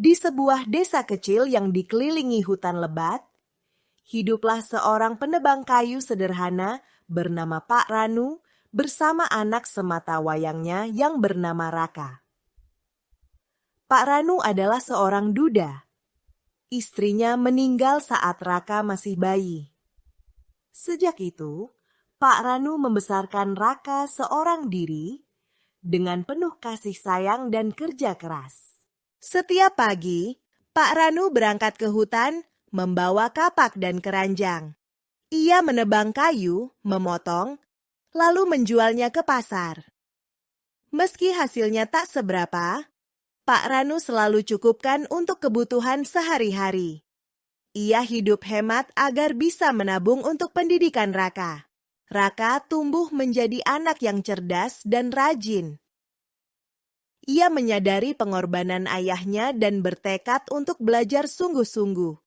Di sebuah desa kecil yang dikelilingi hutan lebat, hiduplah seorang penebang kayu sederhana bernama Pak Ranu bersama anak semata wayangnya yang bernama Raka. Pak Ranu adalah seorang duda. Istrinya meninggal saat Raka masih bayi. Sejak itu, Pak Ranu membesarkan Raka seorang diri dengan penuh kasih sayang dan kerja keras. Setiap pagi, Pak Ranu berangkat ke hutan membawa kapak dan keranjang. Ia menebang kayu, memotong, lalu menjualnya ke pasar. Meski hasilnya tak seberapa, Pak Ranu selalu cukupkan untuk kebutuhan sehari-hari. Ia hidup hemat agar bisa menabung untuk pendidikan Raka. Raka tumbuh menjadi anak yang cerdas dan rajin. Ia menyadari pengorbanan ayahnya dan bertekad untuk belajar sungguh-sungguh.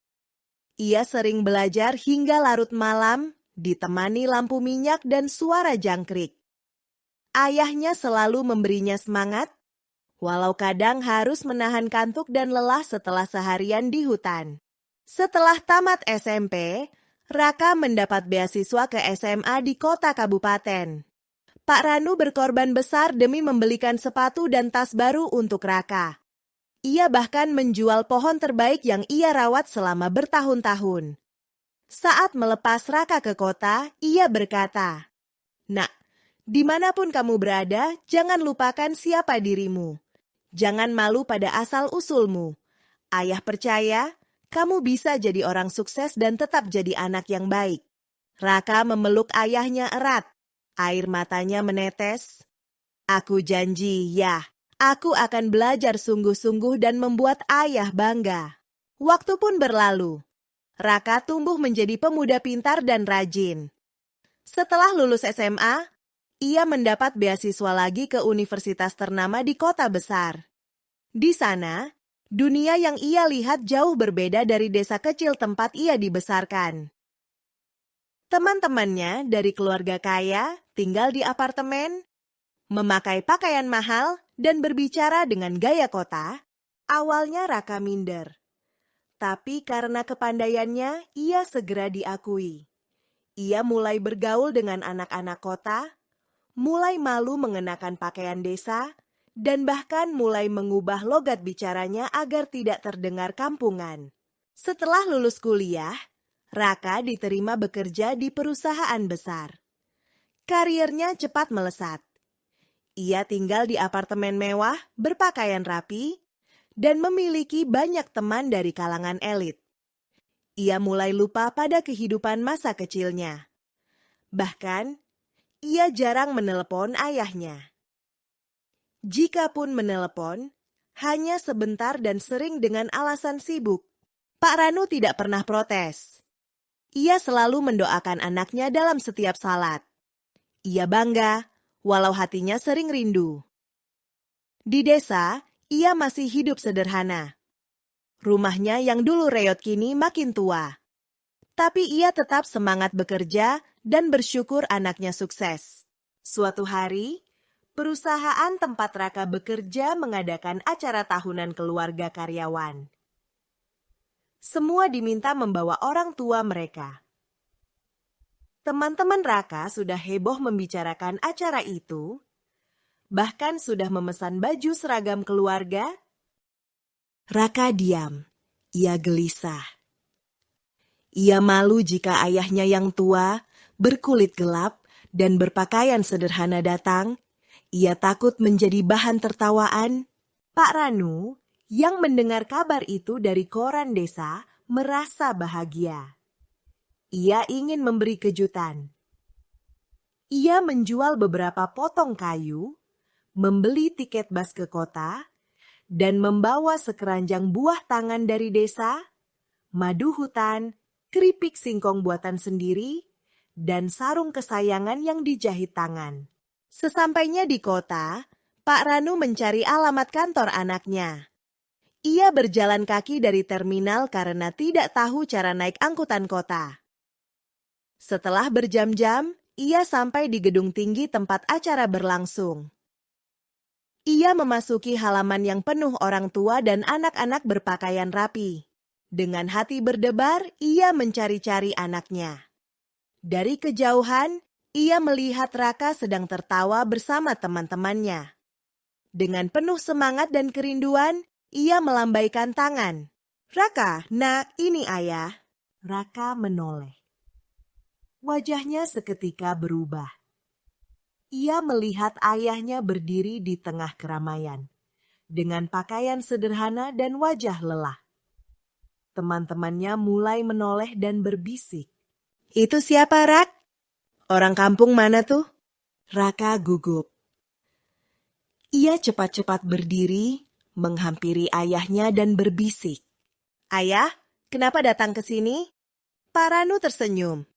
Ia sering belajar hingga larut malam, ditemani lampu minyak dan suara jangkrik. Ayahnya selalu memberinya semangat, walau kadang harus menahan kantuk dan lelah setelah seharian di hutan. Setelah tamat SMP, Raka mendapat beasiswa ke SMA di kota kabupaten. Pak Ranu berkorban besar demi membelikan sepatu dan tas baru untuk Raka. Ia bahkan menjual pohon terbaik yang ia rawat selama bertahun-tahun. Saat melepas Raka ke kota, ia berkata, "Nak, dimanapun kamu berada, jangan lupakan siapa dirimu. Jangan malu pada asal-usulmu. Ayah percaya, kamu bisa jadi orang sukses dan tetap jadi anak yang baik." Raka memeluk ayahnya erat. Air matanya menetes. "Aku janji, ya, aku akan belajar sungguh-sungguh dan membuat ayah bangga." Waktu pun berlalu. Raka tumbuh menjadi pemuda pintar dan rajin. Setelah lulus SMA, ia mendapat beasiswa lagi ke universitas ternama di kota besar. Di sana, dunia yang ia lihat jauh berbeda dari desa kecil tempat ia dibesarkan. Teman-temannya dari keluarga kaya tinggal di apartemen, memakai pakaian mahal, dan berbicara dengan gaya kota. Awalnya Raka minder. Tapi karena kepandaiannya, ia segera diakui. Ia mulai bergaul dengan anak-anak kota, mulai malu mengenakan pakaian desa, dan bahkan mulai mengubah logat bicaranya agar tidak terdengar kampungan. Setelah lulus kuliah, Raka diterima bekerja di perusahaan besar. Karirnya cepat melesat. Ia tinggal di apartemen mewah, berpakaian rapi, dan memiliki banyak teman dari kalangan elit. Ia mulai lupa pada kehidupan masa kecilnya. Bahkan, ia jarang menelepon ayahnya. Jikapun menelepon, hanya sebentar dan sering dengan alasan sibuk. Pak Ranu tidak pernah protes. Ia selalu mendoakan anaknya dalam setiap salat. Ia bangga, walau hatinya sering rindu. Di desa, ia masih hidup sederhana. Rumahnya yang dulu reot kini makin tua. Tapi ia tetap semangat bekerja dan bersyukur anaknya sukses. Suatu hari, perusahaan tempat Raka bekerja mengadakan acara tahunan keluarga karyawan. Semua diminta membawa orang tua mereka. Teman-teman Raka sudah heboh membicarakan acara itu, bahkan sudah memesan baju seragam keluarga. Raka diam. Ia gelisah. Ia malu jika ayahnya yang tua, berkulit gelap, dan berpakaian sederhana datang. Ia takut menjadi bahan tertawaan. Pak Ranu, yang mendengar kabar itu dari koran desa, merasa bahagia. Ia ingin memberi kejutan. Ia menjual beberapa potong kayu, membeli tiket bus ke kota, dan membawa sekeranjang buah tangan dari desa, madu hutan, keripik singkong buatan sendiri, dan sarung kesayangan yang dijahit tangan. Sesampainya di kota, Pak Ranu mencari alamat kantor anaknya. Ia berjalan kaki dari terminal karena tidak tahu cara naik angkutan kota. Setelah berjam-jam, ia sampai di gedung tinggi tempat acara berlangsung. Ia memasuki halaman yang penuh orang tua dan anak-anak berpakaian rapi. Dengan hati berdebar, ia mencari-cari anaknya. Dari kejauhan, ia melihat Raka sedang tertawa bersama teman-temannya. Dengan penuh semangat dan kerinduan, ia melambaikan tangan. "Raka, nak, ini ayah." Raka menoleh. Wajahnya seketika berubah. Ia melihat ayahnya berdiri di tengah keramaian, dengan pakaian sederhana dan wajah lelah. Teman-temannya mulai menoleh dan berbisik. "Itu siapa, Rak? Orang kampung mana tuh?" Raka gugup. Ia cepat-cepat berdiri, menghampiri ayahnya dan berbisik. "Ayah, kenapa datang ke sini?" Pak Ranu tersenyum.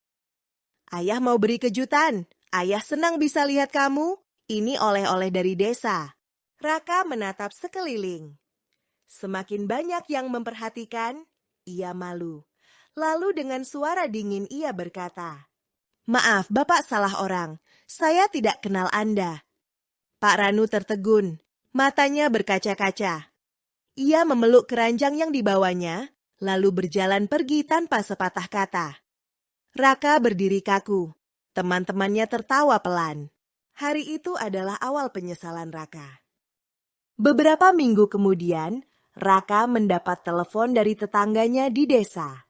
"Ayah mau beri kejutan. Ayah senang bisa lihat kamu. Ini oleh-oleh dari desa." Raka menatap sekeliling. Semakin banyak yang memperhatikan, ia malu. Lalu dengan suara dingin ia berkata, "Maaf, Bapak salah orang. Saya tidak kenal Anda." Pak Ranu tertegun. Matanya berkaca-kaca. Ia memeluk keranjang yang dibawanya, lalu berjalan pergi tanpa sepatah kata. Raka berdiri kaku. Teman-temannya tertawa pelan. Hari itu adalah awal penyesalan Raka. Beberapa minggu kemudian, Raka mendapat telepon dari tetangganya di desa.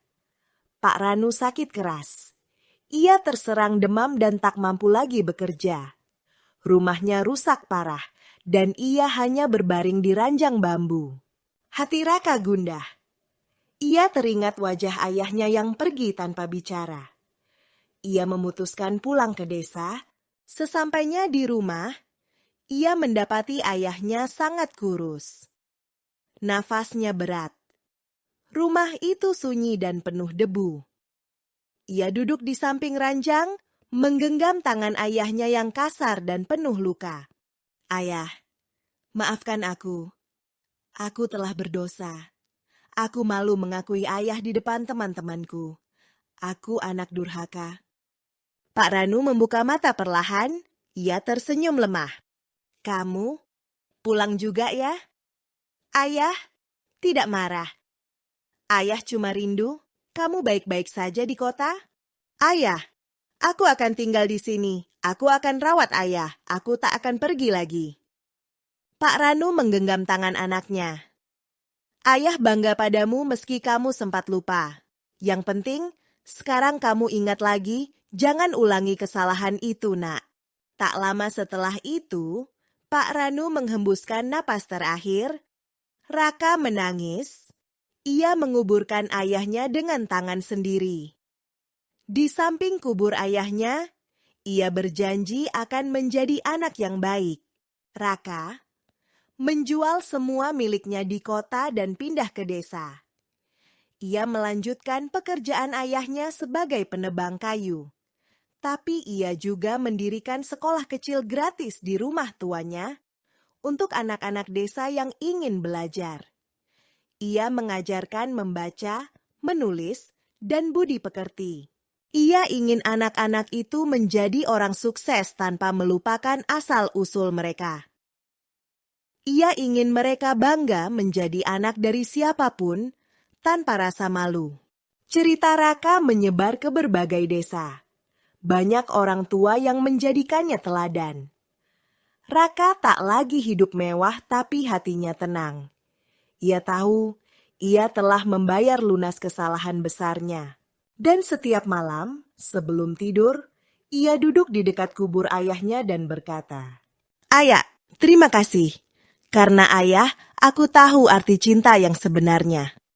Pak Ranu sakit keras. Ia terserang demam dan tak mampu lagi bekerja. Rumahnya rusak parah, dan ia hanya berbaring di ranjang bambu. Hati Raka gundah. Ia teringat wajah ayahnya yang pergi tanpa bicara. Ia memutuskan pulang ke desa. Sesampainya di rumah, ia mendapati ayahnya sangat kurus. Nafasnya berat. Rumah itu sunyi dan penuh debu. Ia duduk di samping ranjang, menggenggam tangan ayahnya yang kasar dan penuh luka. "Ayah, maafkan aku. Aku telah berdosa. Aku malu mengakui ayah di depan teman-temanku. Aku anak durhaka." Pak Ranu membuka mata perlahan, ia tersenyum lemah. "Kamu pulang juga ya?" "Ayah tidak marah. Ayah cuma rindu, kamu baik-baik saja di kota?" "Ayah, aku akan tinggal di sini. Aku akan rawat ayah. Aku tak akan pergi lagi." Pak Ranu menggenggam tangan anaknya. "Ayah bangga padamu meski kamu sempat lupa. Yang penting, sekarang kamu ingat lagi, jangan ulangi kesalahan itu, nak." Tak lama setelah itu, Pak Ranu menghembuskan napas terakhir. Raka menangis. Ia menguburkan ayahnya dengan tangan sendiri. Di samping kubur ayahnya, ia berjanji akan menjadi anak yang baik. Raka menjual semua miliknya di kota dan pindah ke desa. Ia melanjutkan pekerjaan ayahnya sebagai penebang kayu. Tapi ia juga mendirikan sekolah kecil gratis di rumah tuanya untuk anak-anak desa yang ingin belajar. Ia mengajarkan membaca, menulis, dan budi pekerti. Ia ingin anak-anak itu menjadi orang sukses tanpa melupakan asal-usul mereka. Ia ingin mereka bangga menjadi anak dari siapapun tanpa rasa malu. Cerita Raka menyebar ke berbagai desa. Banyak orang tua yang menjadikannya teladan. Raka tak lagi hidup mewah tapi hatinya tenang. Ia tahu ia telah membayar lunas kesalahan besarnya. Dan setiap malam, sebelum tidur, ia duduk di dekat kubur ayahnya dan berkata, "Ayah, terima kasih. Karena ayah, aku tahu arti cinta yang sebenarnya."